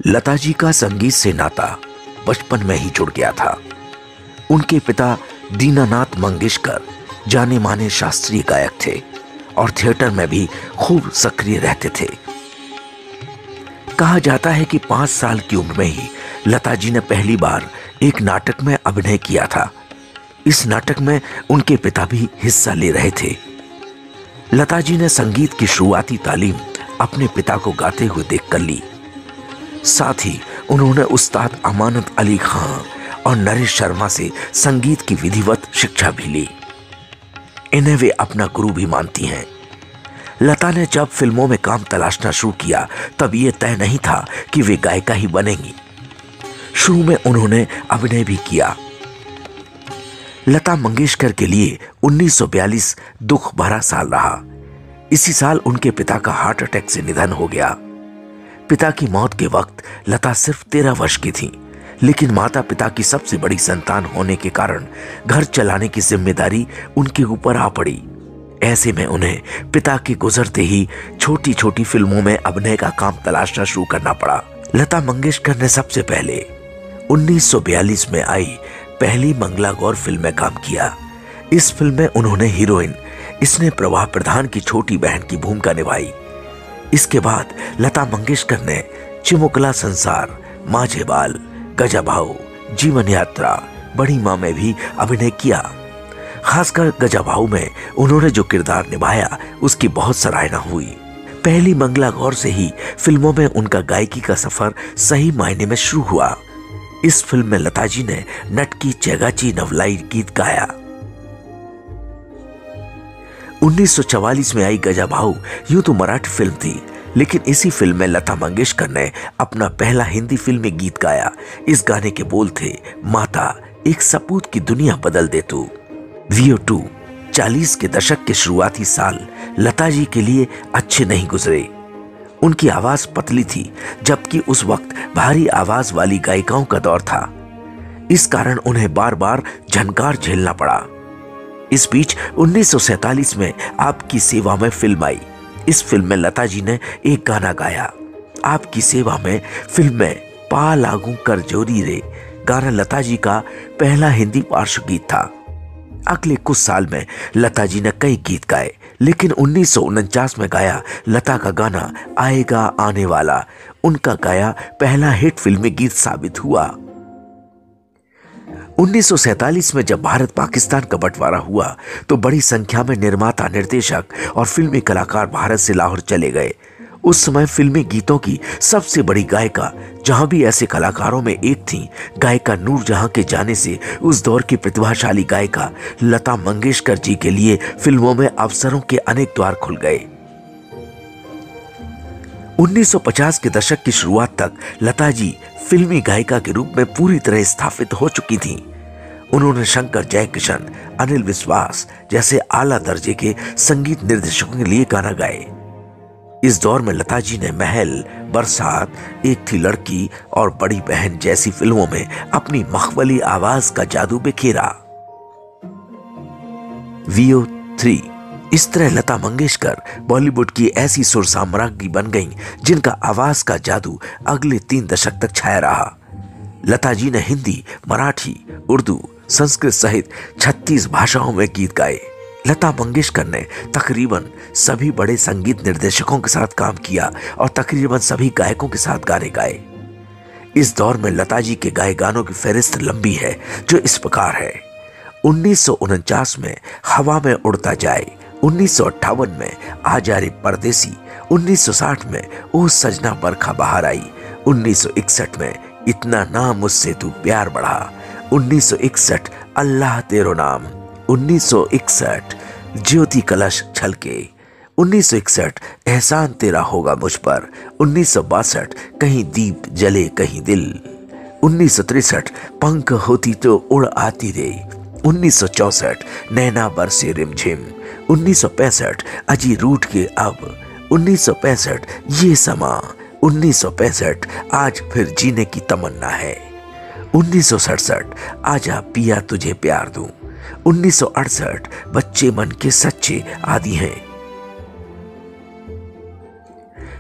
लता जी का संगीत से नाता बचपन में ही जुड़ गया था। उनके पिता दीनानाथ मंगेशकर जाने माने शास्त्रीय गायक थे और थिएटर में भी खूब सक्रिय रहते थे। कहा जाता है कि 5 साल की उम्र में ही लता जी ने पहली बार एक नाटक में अभिनय किया था। इस नाटक में उनके पिता भी हिस्सा ले रहे थे। लता जी ने संगीत की शुरुआती तालीम अपने पिता को गाते हुए देखकर ली। साथ ही उन्होंने उस्ताद अमानत अली खां और नरेश शर्मा से संगीत की विधिवत शिक्षा भी ली। इन्हें वे अपना गुरु भी मानती हैं। लता ने जब फिल्मों में काम तलाशना शुरू किया तब यह तय नहीं था कि वे गायिका ही बनेंगी। शुरू में उन्होंने अभिनय भी किया। लता मंगेशकर के लिए 1942 दुख भरा साल रहा। इसी साल उनके पिता का हार्ट अटैक से निधन हो गया। पिता की मौत के वक्त लता सिर्फ 13 वर्ष की थी, लेकिन माता पिता की सबसे बड़ी संतान होने के कारण घर चलाने की जिम्मेदारी उनके ऊपर आ पड़ी। ऐसे में उन्हें पिता के गुजरते ही छोटी छोटी फिल्मों में अभिनय का काम तलाशना शुरू करना पड़ा। लता मंगेशकर ने सबसे पहले 1942 में आई पहली मंगला गौर फिल्म में काम किया। इस फिल्म में उन्होंने हीरोइन स्नेह प्रभा प्रधान की छोटी बहन की भूमिका निभाई। इसके बाद लता मंगेशकर ने चिमुकला संसार, माझे बाल, गजाभाऊ, जीवन यात्रा, बड़ी मां में भी अभिनय किया। खासकर गजाभाऊ में उन्होंने जो किरदार निभाया उसकी बहुत सराहना हुई। पहली मंगला गौर से ही फिल्मों में उनका गायकी का सफर सही मायने में शुरू हुआ। इस फिल्म में लता जी ने नटकी चेगाची नवलाई गीत गाया। 1944 में आई गजाभाऊ यूं तो मराठी फिल्म थी, लेकिन इसी फिल्म में लता मंगेशकर ने अपना पहला हिंदी फिल्मी गीत गाया। इस गाने के बोल थे, माता एक सपूत की दुनिया बदल दे तू। VO2 40 के दशक के शुरुआती साल लता जी के लिए अच्छे नहीं गुजरे। उनकी आवाज पतली थी, जबकि उस वक्त भारी आवाज वाली गायिकाओं का दौर था। इस कारण उन्हें बार बार झनकार झेलना पड़ा। इस बीच 1947 में आपकी सेवा में फिल्म आई। इस फिल्म में लता जी ने एक गाना गाया। आपकी सेवा में फिल्म में पा लागू कर जोरी रे गाना लता जी का पहला हिंदी पार्श्व गीत था। अगले कुछ साल में लता जी ने कई गीत गाए, लेकिन 1949 में गाया लता का गाना आएगा आने वाला उनका गाया पहला हिट फिल्मी गीत साबित हुआ। 1947 में जब भारत पाकिस्तान का बंटवारा हुआ तो बड़ी संख्या में निर्माता, निर्देशक और फिल्मी कलाकार भारत से लाहौर चले गए। उस समय फिल्मी गीतों की सबसे बड़ी गायिका, जहां भी ऐसे कलाकारों में एक थी, गायिका नूरजहां के जाने से उस दौर की प्रतिभाशाली गायिका लता मंगेशकर जी के लिए फिल्मों में अवसरों के अनेक द्वार खुल गए। 1950 के दशक की शुरुआत तक लता जी फिल्मी गायिका के रूप में पूरी तरह स्थापित हो चुकी थीं। उन्होंने शंकर जयकिशन, अनिल विश्वास जैसे आला दर्जे के संगीत निर्देशकों के लिए गाना गाए। इस दौर में लता जी ने महल, बरसात, एक थी लड़की और बड़ी बहन जैसी फिल्मों में अपनी मखमली आवाज का जादू बिखेरा। VO3 इस तरह लता मंगेशकर बॉलीवुड की ऐसी सुर साम्राज्ञी बन गईं जिनका आवाज का जादू अगले 3 दशक तक छाया रहा। लता जी ने हिंदी, मराठी, उर्दू, संस्कृत सहित 36 भाषाओं में गीत गाए। लता मंगेशकर ने तकरीबन सभी बड़े संगीत निर्देशकों के साथ काम किया और तकरीबन सभी गायकों के साथ गाने गाए। इस दौर में लता जी के गाए गानों की फहरिस्त लंबी है, जो इस प्रकार है। 1949 में हवा में उड़ता जाए, 1958 में आ जा रे परदेसी, 1960 में ओ सजना बरखा बहार आई, 1961 में इतना ना मुझसे तू प्यार बढ़ा, 1961 अल्लाह तेरो नाम, 1961 ज्योति कलश छलके, 1961 एहसान तेरा होगा मुझ पर, 1962 कहीं दीप जले कहीं दिल, 1963 पंख होती तो उड़ आती रे, 1964 नैना बरसे रिमझिम, 1965 अजी रूठ के अब, 1965 ये समा, 1965 आज फिर जीने की तमन्ना है, 1967 आजा पिया तुझे प्यार दूं, 1968 बच्चे मन के सच्चे आदि हैं।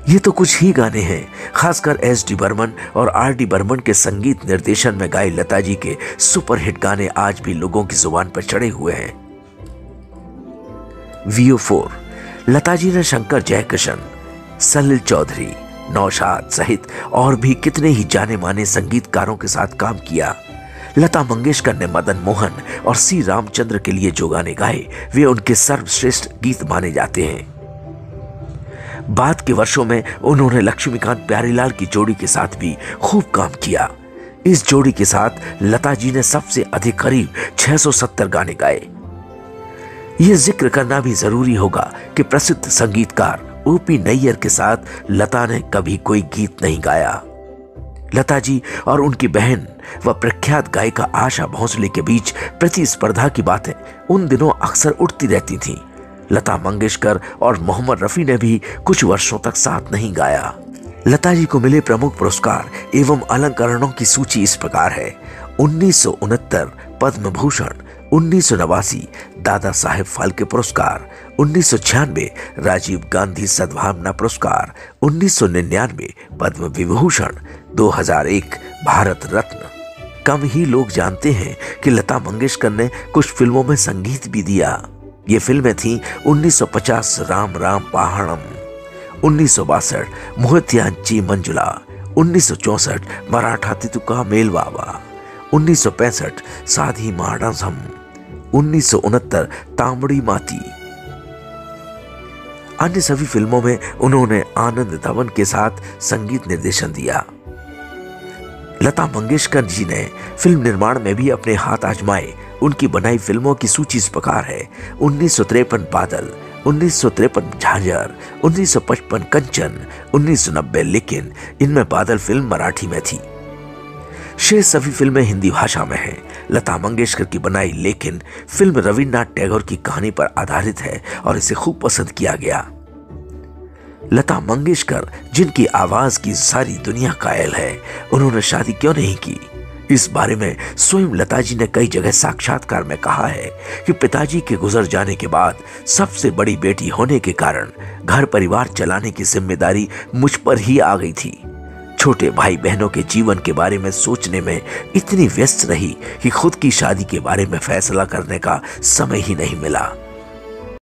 ये तो कुछ ही गाने हैं। खासकर एस.डी. बर्मन और आर.डी. बर्मन के संगीत निर्देशन में गाए लता जी के सुपरहिट गाने आज भी लोगों की जुबान पर चढ़े हुए हैं। VO4 लता जी ने शंकर जयकिशन, सलिल चौधरी, नौशाद सहित और भी कितने ही जाने माने संगीतकारों के साथ काम किया। लता मंगेशकर ने मदन मोहन और सी रामचंद्र के लिए जो गाने गाए वे उनके सर्वश्रेष्ठ गीत माने जाते हैं। बाद के वर्षों में उन्होंने लक्ष्मीकांत प्यारीलाल की जोड़ी के साथ भी खूब काम किया। इस जोड़ी के साथ लता जी ने सबसे अधिक करीब 670 गाने गाए। यह जिक्र करना भी जरूरी होगा कि प्रसिद्ध संगीतकार O.P. नैयर के साथ लता ने कभी कोई गीत नहीं गाया। लता जी और उनकी बहन व प्रख्यात गायिका आशा भोसले के बीच प्रतिस्पर्धा की बातें उन दिनों अक्सर उठती रहती थीं। लता मंगेशकर और मोहम्मद रफी ने भी कुछ वर्षों तक साथ नहीं गाया। लता जी को मिले प्रमुख पुरस्कार एवं अलंकरणों की सूची इस प्रकार है। 1969 पद्म भूषण, 1989 दादा साहेब फाल्के पुरस्कार, 1996 राजीव गांधी सद्भावना पुरस्कार, 1999 पद्म विभूषण, 2001 भारत रत्न। कम ही लोग जानते हैं कि लता मंगेशकर ने कुछ फिल्मों में संगीत भी दिया। ये फिल्में थीं 1950 राम राम पहाड़म, 1962 मोहत्यांची मंजुला, 1964 मराठा तितुका मेलवावा, 1965 साधी माडसम, 1969 तांबड़ी माती। अन्य सभी फिल्मों में उन्होंने आनंद धवन के साथ संगीत निर्देशन दिया। लता मंगेशकर जी ने फिल्म निर्माण में भी अपने हाथ आजमाए। उनकी बनाई फिल्मों की सूची इस प्रकार है। 1953 बादल, 1953 झांझर, 1955 कंचन, 1990 लेकिन। इनमें बादल फिल्म मराठी में थी। शेष सभी फिल्में हिंदी भाषा में हैं। लता मंगेशकर की बनाई लेकिन फिल्म रविन्द्रनाथ टैगोर की कहानी पर आधारित है और इसे खूब पसंद किया गया। लता मंगेशकर जिनकी आवाज की सारी दुनिया कायल है, उन्होंने शादी क्यों नहीं की? इस बारे में स्वयं लता जी ने कई जगह साक्षात्कार में कहा है कि पिताजी के गुजर जाने के बाद सबसे बड़ी बेटी होने के कारण घर परिवार चलाने की जिम्मेदारी मुझ पर ही आ गई थी। छोटे भाई बहनों के जीवन के बारे में सोचने में इतनी व्यस्त रही कि खुद की शादी के बारे में फैसला करने का समय ही नहीं मिला।